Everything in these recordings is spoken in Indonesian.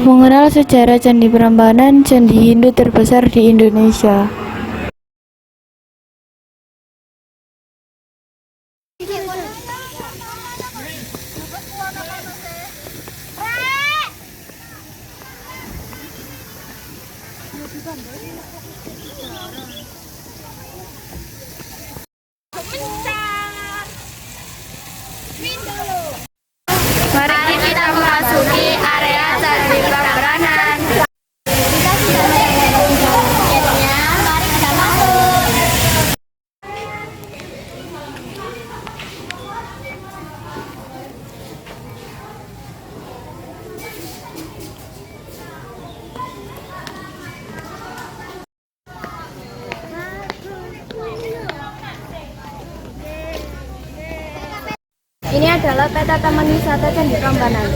Mengenal sejarah Candi Prambanan, candi Hindu terbesar di Indonesia. Mari kita memasuki area Candi Prambanan. Kita sudah menemukan tiketnya. Mari kita masuk. Ini adalah peta Taman Wisata Candi Prambanan.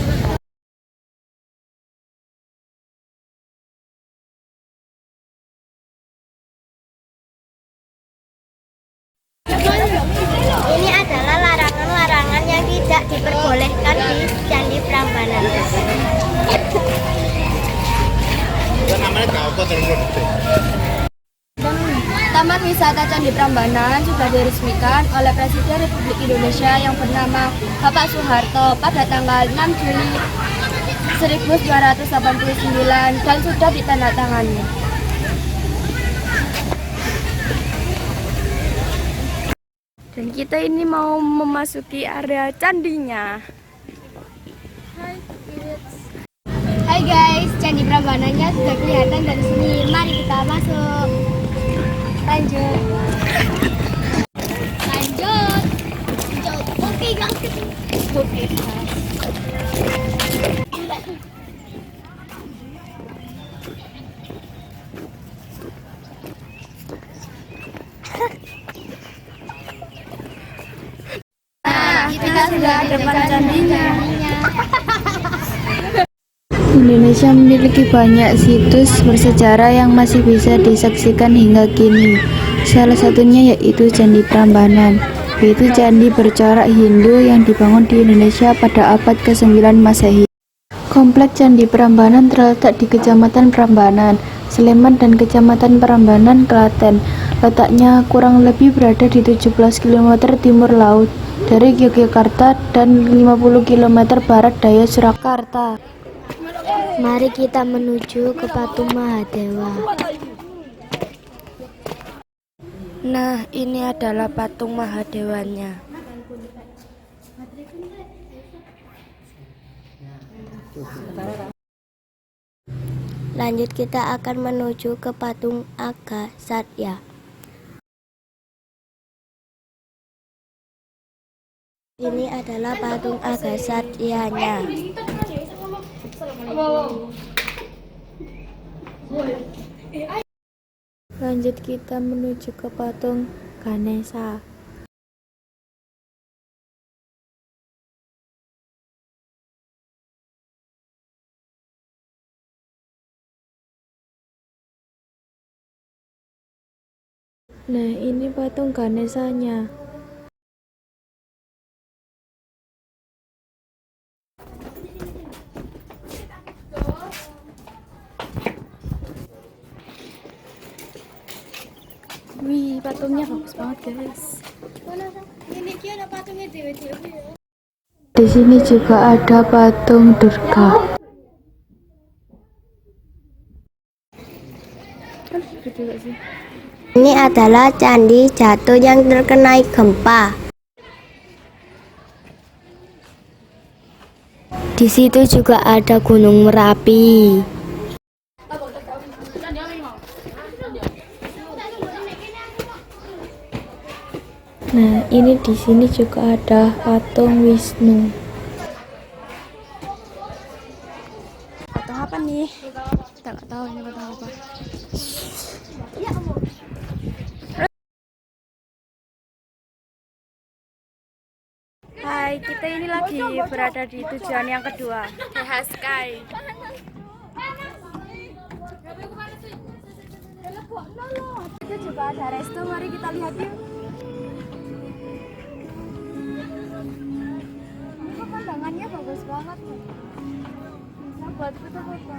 Ini adalah larangan-larangan yang tidak diperbolehkan di Candi Prambanan. Taman Wisata Candi Prambanan sudah diresmikan oleh Presiden Republik Indonesia yang bernama Bapak Soeharto pada tanggal 6 Juli 1989 dan sudah ditandatangani. Dan kita ini mau memasuki area candinya. Hai guys, Candi Prambanannya sudah kelihatan dari sini. Mari kita masuk. Lanjut. Oke guys. Oke guys. Nah, kita sudah depan candinya. Indonesia memiliki banyak situs bersejarah yang masih bisa disaksikan hingga kini. Salah satunya yaitu Candi Prambanan, yaitu candi bercorak Hindu yang dibangun di Indonesia pada abad ke-9 Masehi. Komplek Candi Prambanan terletak di Kecamatan Prambanan, Sleman dan Kecamatan Prambanan, Klaten. Letaknya kurang lebih berada di 17 km timur laut dari Yogyakarta dan 50 km barat daya Surakarta. Mari kita menuju ke patung Mahadewa. Nah, ini adalah patung Mahadewanya. Lanjut kita akan menuju ke patung Agasatya. Ini adalah patung Agasatyanya. Lanjut kita menuju ke patung Ganesha. Nah, ini patung Ganeshanya. Wih, patungnya bagus banget, guys. Di sini juga ada patung Durga. Ini adalah candi jatuh yang terkena gempa. Di situ juga ada Gunung Merapi. Nah, ini di sini juga ada patung Wisnu. Patung apa nih? Kita nggak tahu ini patung apa. Hai, kita ini lagi berada di tujuan yang kedua, DH Sky. Itu juga ada resto, mari kita lihat yuk. Pemandangannya bagus banget. buat foto-foto.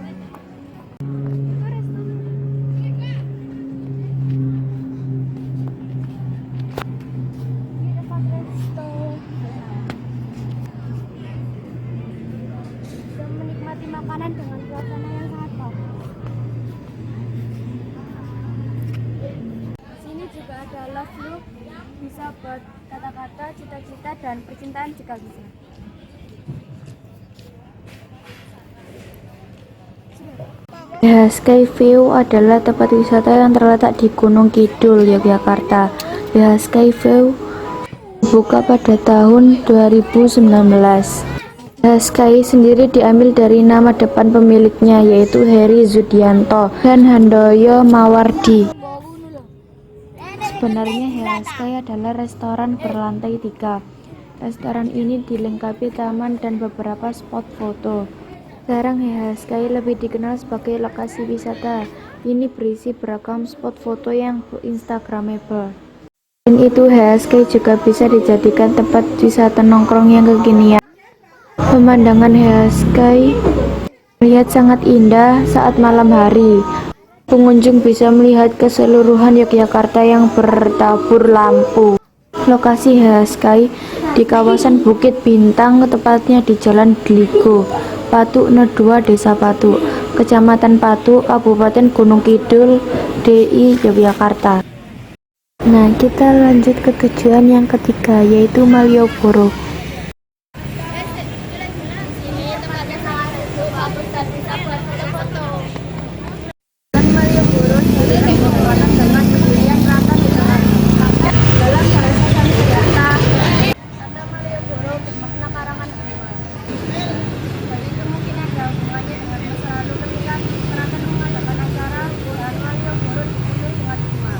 Dan menikmati makanan dengan suasana yang sangat bagus. Sini juga ada love look, bisa buat kata-kata, cita-cita, dan percintaan jika bisa. Sky View adalah tempat wisata yang terletak di Gunung Kidul, Yogyakarta. Sky View dibuka pada tahun 2019. Sky sendiri diambil dari nama depan pemiliknya, yaitu Heri Zudianto dan Handoyo Mawardi. Sebenarnya Sky adalah restoran berlantai 3. Restoran ini dilengkapi taman dan beberapa spot foto. Sekarang Sky lebih dikenal sebagai lokasi wisata. Ini berisi beragam spot foto yang instagramable. Selain itu, Sky juga bisa dijadikan tempat wisata nongkrong yang kekinian. Pemandangan Sky terlihat sangat indah saat malam hari. Pengunjung bisa melihat keseluruhan Yogyakarta yang bertabur lampu. Lokasi Sky di kawasan Bukit Bintang, tepatnya di Jalan Dligo, Patuk Nedua, Desa Patuk, Kecamatan Patuk, Kabupaten Gunung Kidul, DI, Yogyakarta. Nah, kita lanjut ke tujuan yang ketiga, yaitu Malioboro. Ini tempatnya sangat sejuk, bagus dan bisa buat foto-foto. Dan Malioboro sendiri terkenal dengan kebudayaan keraton dengan paket dalam bahasa Sanskerta. Kata Malioboro bermakna karangan bunga. Hal itu mungkin ada hubungannya dengan masa lalu ketika keraton mengadakan acara bulan Malioboro dipenuhi dengan bunga.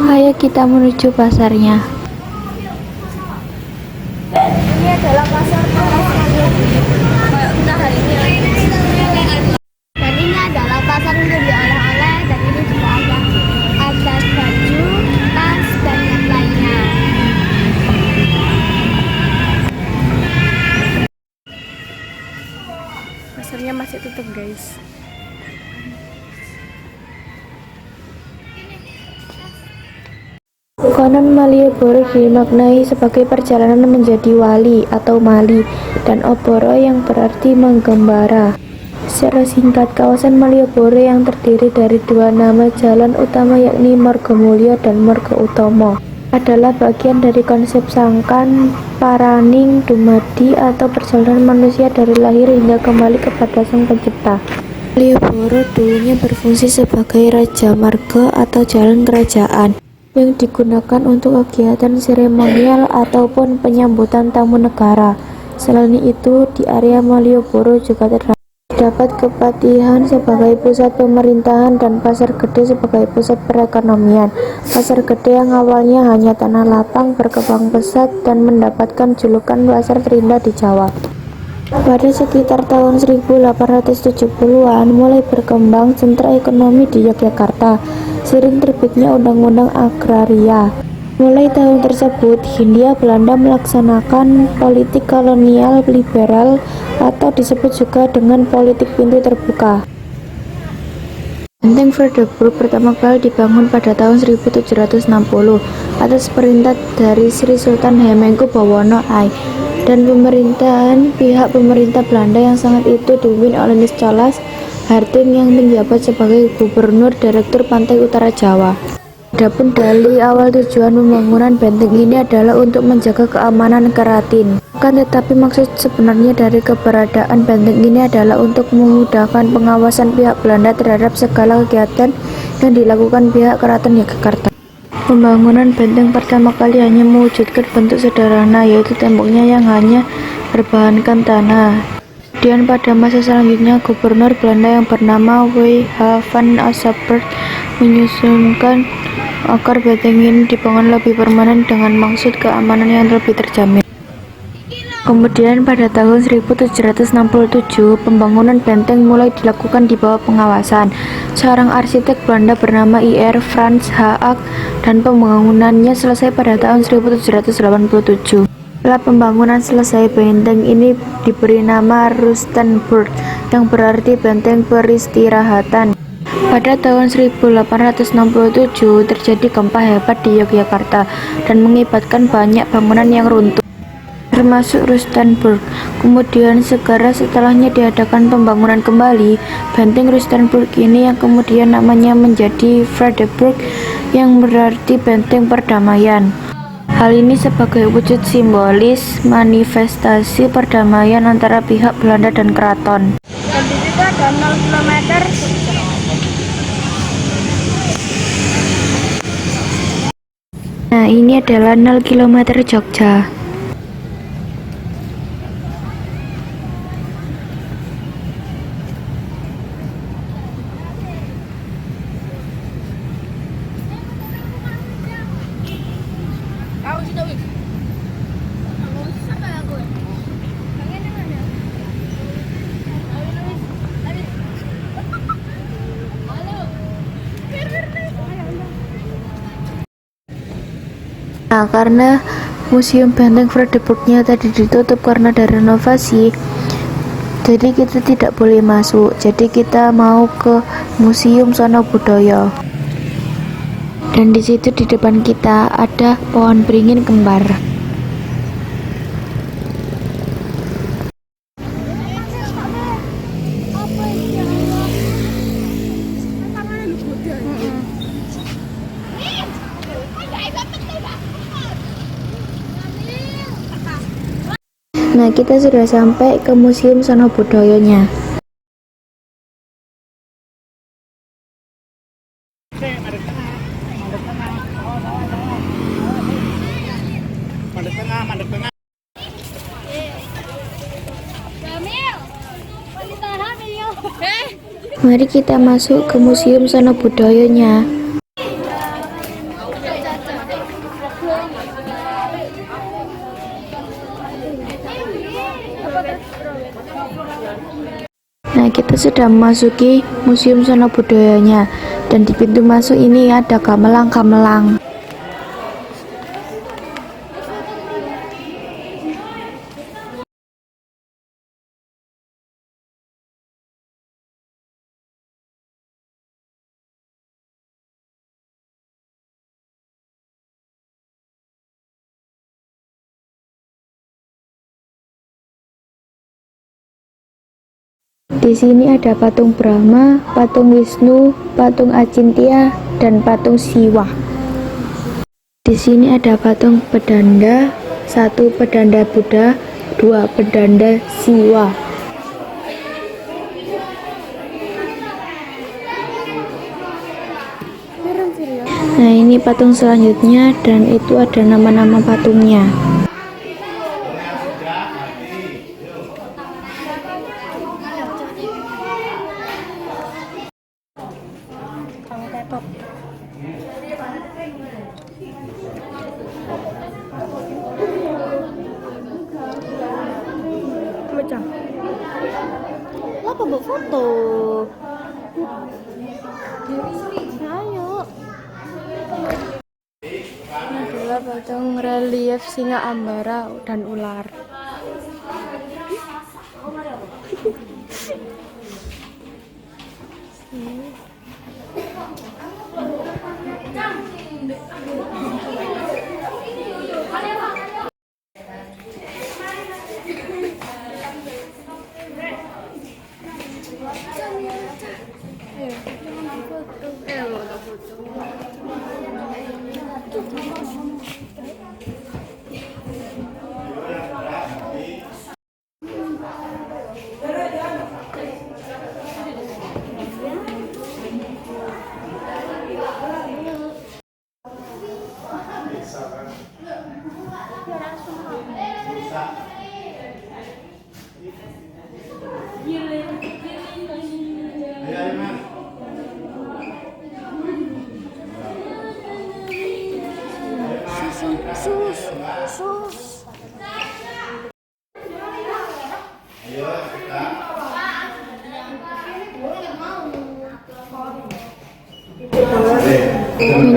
Ayo kita menuju pasarnya. Ini adalah pasar Paras Malioboro. Kayak kita hari ini. Dan ini adalah pasar untuk oleh-oleh, dan ini juga ada baju, tas, dan yang lainnya. Pasarnya masih tutup, guys. Konon Malioboro dimaknai sebagai perjalanan menjadi wali atau mali, dan oboro yang berarti menggembara. Secara singkat, kawasan Malioboro yang terdiri dari dua nama jalan utama yakni Margomulyo dan Margo Utomo adalah bagian dari konsep Sangkan Paraning Dumadi atau perjalanan manusia dari lahir hingga kembali kepada Sang Pencipta. Malioboro dulunya berfungsi sebagai Raja Marga atau jalan kerajaan yang digunakan untuk kegiatan seremonial ataupun penyambutan tamu negara. Selain itu, di area Malioboro juga terdapat Kepatihan sebagai pusat pemerintahan dan Pasar Gede sebagai pusat perekonomian. Pasar Gede yang awalnya hanya tanah lapang berkembang pesat dan mendapatkan julukan pasar terindah di Jawa. Pada sekitar tahun 1870-an mulai berkembang sentra ekonomi di Yogyakarta sering terbitnya Undang-Undang Agraria. Mulai tahun tersebut, Hindia Belanda melaksanakan politik kolonial liberal atau disebut juga dengan politik pintu terbuka. Benteng Vredenburg pertama kali dibangun pada tahun 1760 atas perintah dari Sri Sultan Hamengkubuwono I, dan pihak pemerintah Belanda yang sangat itu dipimpin oleh Nicholas Harting yang menjabat sebagai Gubernur Direktur Pantai Utara Jawa. Adapun dalih awal tujuan pembangunan benteng ini adalah untuk menjaga keamanan keraton. Tetapi maksud sebenarnya dari keberadaan benteng ini adalah untuk memudahkan pengawasan pihak Belanda terhadap segala kegiatan yang dilakukan pihak keraton Yogyakarta. Pembangunan benteng pertama kali hanya mewujudkan bentuk sederhana, yaitu temboknya yang hanya berbahankan tanah. Kemudian pada masa selanjutnya, Gubernur Belanda yang bernama W.H. van Assenburg menyusunkan agar benteng ini dibangun lebih permanen dengan maksud keamanan yang lebih terjamin. Kemudian pada tahun 1767, pembangunan benteng mulai dilakukan di bawah pengawasan seorang arsitek Belanda bernama Ir Frans Haak, dan pembangunannya selesai pada tahun 1787. Setelah pembangunan selesai, benteng ini diberi nama Rustenburg, yang berarti benteng peristirahatan. Pada tahun 1867 terjadi gempa hebat di Yogyakarta dan mengakibatkan banyak bangunan yang runtuh, termasuk Rustenburg. Kemudian segera setelahnya diadakan pembangunan kembali benteng Rustenburg ini, yang kemudian namanya menjadi Friedeburg, yang berarti benteng perdamaian. Hal ini sebagai wujud simbolis manifestasi perdamaian antara pihak Belanda dan keraton. Dan di situ ada 0 km. Nah, ini adalah 0 km Jogja. Nah, karena Museum Benteng Friedeburgnya tadi ditutup karena ada renovasi, jadi kita tidak boleh masuk. Jadi kita mau ke Museum Sono Budoyo. Dan di situ di depan kita ada pohon beringin kembar. Nah, kita sudah sampai ke Museum Sono Budoyonya. Mari kita masuk ke Museum Sono Budoyonya. Nah, kita sudah memasuki Museum Sono Budoyonya, dan di pintu masuk ini ada gamelan-gamelan. Di sini ada patung Brahma, patung Wisnu, patung Acintya, dan patung Siwa. Di sini ada patung pedanda, 1 pedanda Buddha, 2 pedanda Siwa. Nah, ini patung selanjutnya, dan itu ada nama-nama patungnya. Apa buat foto? Ayo. Ini adalah patung relief singa ambara dan ular.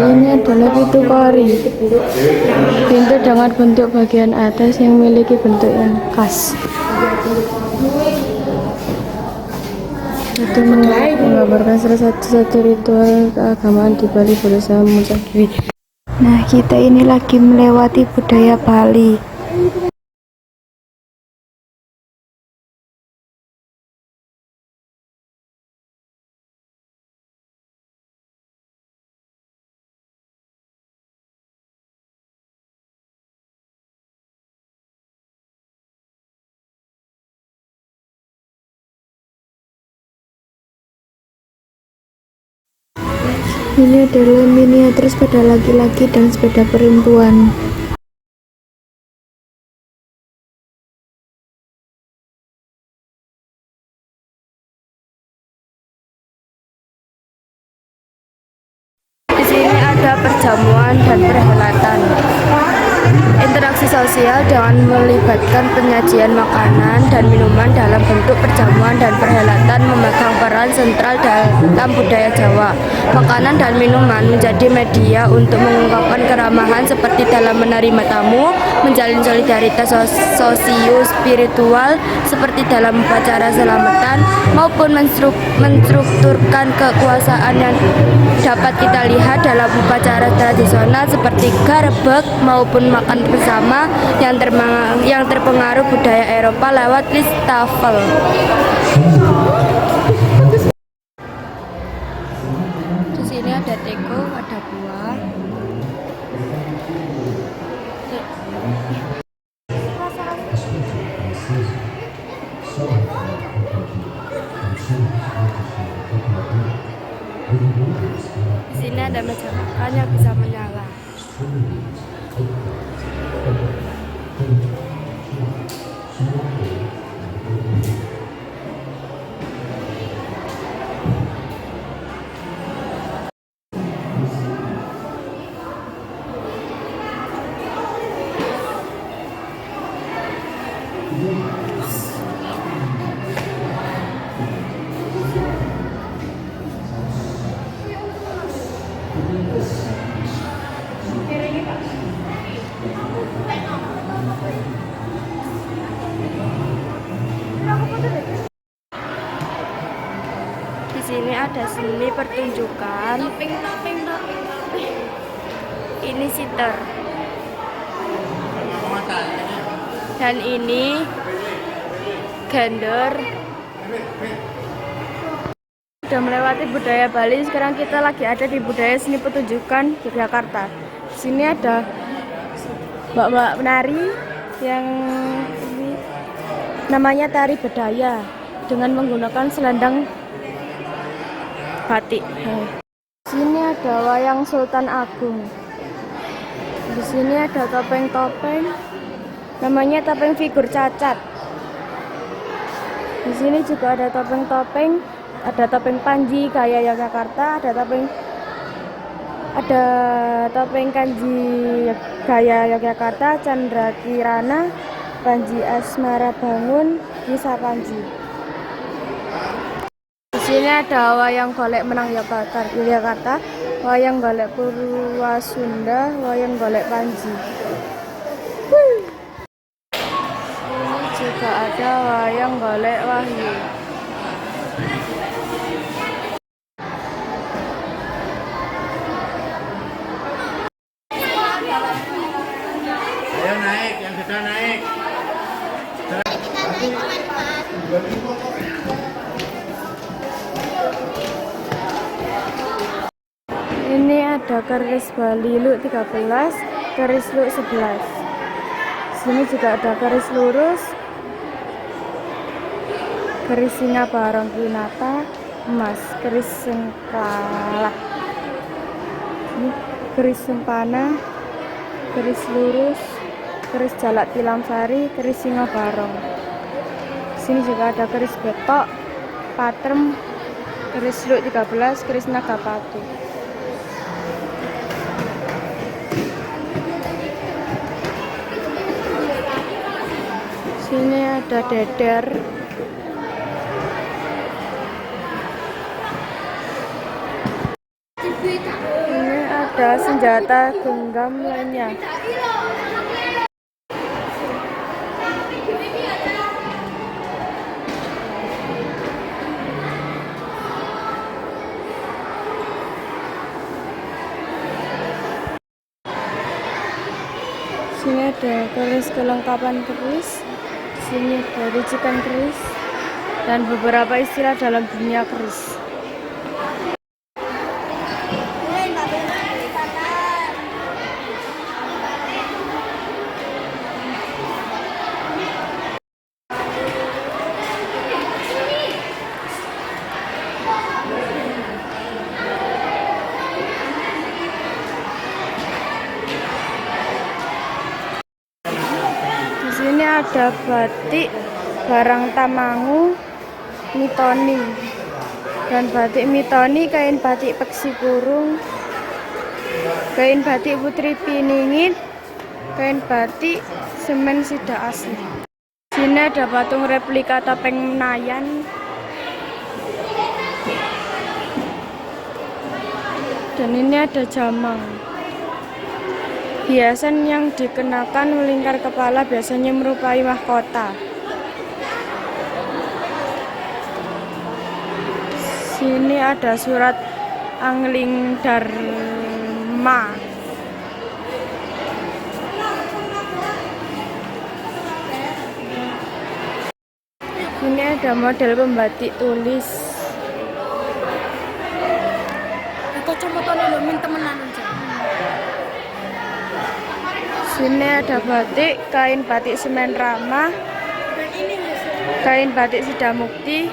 Ini adalah pintu kori. Pintu dengan bentuk bagian atas yang memiliki bentuk yang khas. Itu menggambarkan salah satu ritual keagamaan di Bali berusaha memuncak diri. Nah, kita ini lagi melewati budaya Bali. Ini adalah miniatur sepeda laki-laki dan sepeda perempuan. Di sini ada perjamuan dan perhelatan. Interaksi sosial dengan melibatkan penyajian makanan dan minuman dalam bentuk perjamuan dan perhelatan memegang peran sentral dalam budaya Jawa. Makanan dan minuman menjadi media untuk mengungkapkan keramahan seperti dalam menerima tamu, menjalin solidaritas sosio-spiritual seperti dalam upacara selamatan, maupun menstrukturkan kekuasaan yang dapat kita lihat dalam upacara tradisional seperti garebeg maupun makan bersama yang terpengaruh budaya Eropa lewat wastafel. Di sini ada teko, ada buah. Di sini ada meja makan yang bisa menyala. Di sini ada seni pertunjukan. Ini siter. Dan ini gender. Sudah melewati budaya Bali, sekarang kita lagi ada di budaya seni pertunjukan Yogyakarta. Di sini ada mbak-mbak penari yang ini namanya tari bedaya dengan menggunakan selendang batik. Di sini ada wayang Sultan Agung. Di sini ada topeng-topeng, namanya topeng figur cacat. Di sini juga ada topeng-topeng, ada topeng Panji gaya Yogyakarta, ada topeng Kanji gaya Yogyakarta, Chandra Kirana, Panji Asmara Bangun, Kisah Panji. Di sini ada wayang golek menang Yogyakarta, wayang golek Purwasunda, wayang golek Panji. Ini juga ada wayang golek Wahyu. Ayo naik, yang sudah naik. Ini ada keris Bali Luk 13, keris Luk 11. Sini juga ada keris lurus, keris singa barong kinata, emas, keris sengkala. Ini keris sempana, keris lurus, keris jalak tilam sari, keris singa barong. Sini juga ada keris betok, patrem, keris Luk 13, keris naga patu. Sini ada deder. Ini ada ada senjata genggam lainnya. Sini ada keris kelengkapan keris. Sini ada rujukan keris dan beberapa istilah dalam dunia keris. Di sini ada batik barang Tamangu Mitoni dan batik Mitoni, kain batik Peksi Kurung, kain batik Putri Piningit, kain batik semen Sida asli. Sini ada patung replika topeng Menayan dan ini ada jamang. Hiasan yang dikenakan melingkar kepala biasanya merupai mahkota. Sini ada surat Angling Dharma. Ini ada model pembatik tulis. Sini ada batik, kain batik semen Rama, kain batik Sidamukti,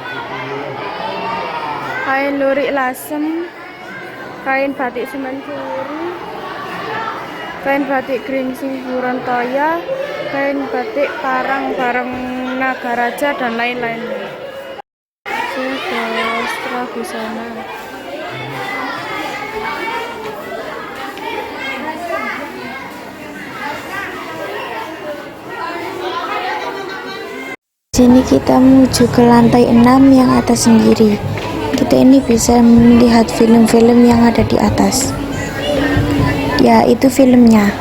kain lurik lasem, kain batik semen Suri, kain batik Gringsing Burontoya, kain batik Parang Bareng Nagaraja dan lain-lainnya. Sini ada Wastra Busana. Sini kita menuju ke lantai 6 yang atas sendiri. Kita ini bisa melihat film-film yang ada di atas. Ya, itu filmnya.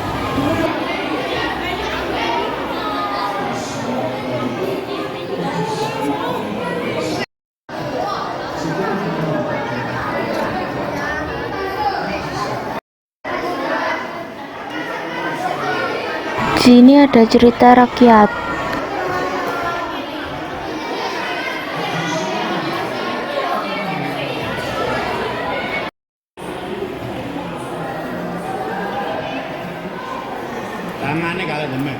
Sini ada cerita rakyat. Tangannya kalau demen.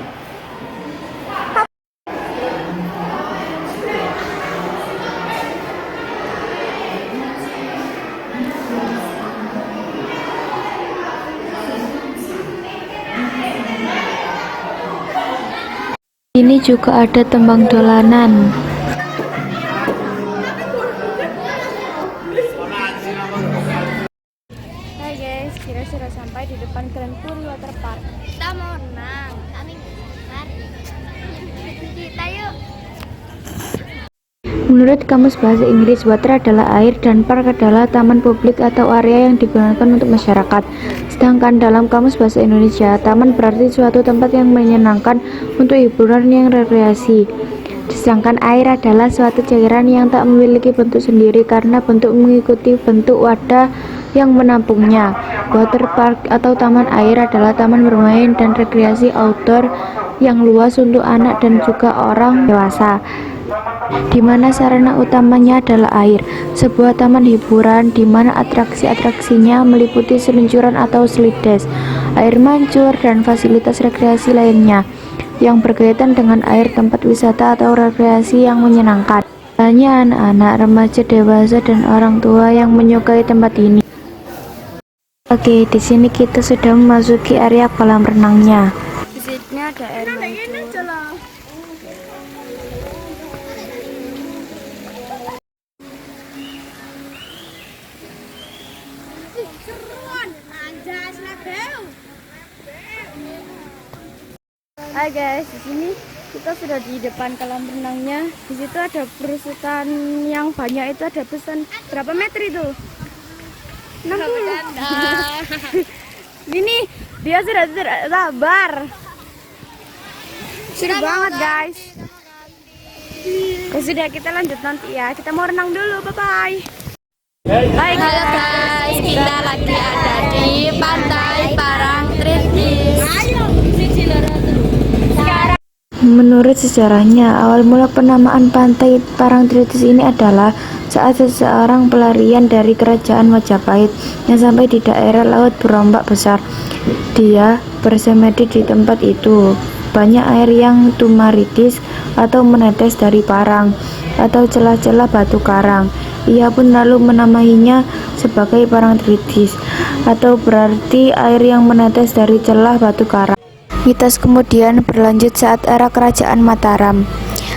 Ini juga ada tembang dolanan. Hai guys, kita sudah sampai di depan Grand Puri Water Park. Kita mau renang. Kami mari. Kita yuk. Menurut Kamus Bahasa Inggris, water adalah air dan park adalah taman publik atau area yang digunakan untuk masyarakat. Sedangkan dalam Kamus Bahasa Indonesia, taman berarti suatu tempat yang menyenangkan untuk hiburan yang rekreasi. Sedangkan air adalah suatu cairan yang tak memiliki bentuk sendiri karena bentuk mengikuti bentuk wadah yang menampungnya. Water park atau taman air adalah taman bermain dan rekreasi outdoor yang luas untuk anak dan juga orang dewasa, di mana sarana utamanya adalah air. Sebuah taman hiburan di mana atraksi-atraksinya meliputi seluncuran atau slides, air mancur, dan fasilitas rekreasi lainnya yang berkaitan dengan air, tempat wisata atau rekreasi yang menyenangkan. Hanya anak-anak, remaja, dewasa, dan orang tua yang menyukai tempat ini. Oke, di sini kita sudah memasuki area kolam renangnya. Di sini ada air mancur. Hai guys, di sini kita sudah di depan kolam renangnya. Di situ ada perusutan yang banyak, itu ada perusutan berapa meter itu? 60. Ini dia sudah tidak sabar. Seru banget guys. Sudah kita lanjut nanti ya. Kita mau renang dulu. Bye bye. Baik Halo guys, kita lagi ada di Pantai Parangtritis. Menurut sejarahnya, awal mula penamaan Pantai Parangtritis ini adalah saat seseorang pelarian dari kerajaan Majapahit yang sampai di daerah laut berombak besar. Dia bersemedi di tempat itu. Banyak air yang tumaritis atau menetes dari parang atau celah-celah batu karang. Ia pun lalu menamainya sebagai Parangtritis, atau berarti air yang menetes dari celah batu karang. Mitos kemudian berlanjut saat era Kerajaan Mataram.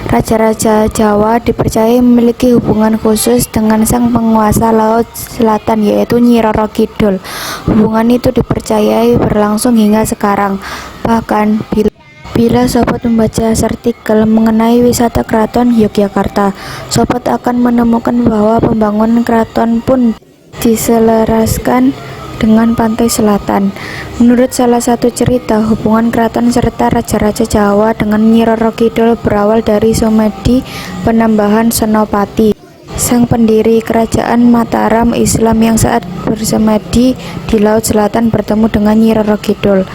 Raja-raja Jawa dipercaya memiliki hubungan khusus dengan sang penguasa Laut Selatan, yaitu Nyi Roro Kidul. Hubungan itu dipercayai berlangsung hingga sekarang. Bahkan bila sobat membaca artikel mengenai wisata Keraton Yogyakarta, sobat akan menemukan bahwa pembangunan keraton pun diselaraskan dengan pantai selatan. Menurut salah satu cerita, hubungan keraton serta raja-raja Jawa dengan Nyi Roro Kidul berawal dari Somedi Penambahan Senopati, sang pendiri kerajaan Mataram Islam yang saat bersemedi di Laut Selatan bertemu dengan Nyi Roro Kidul.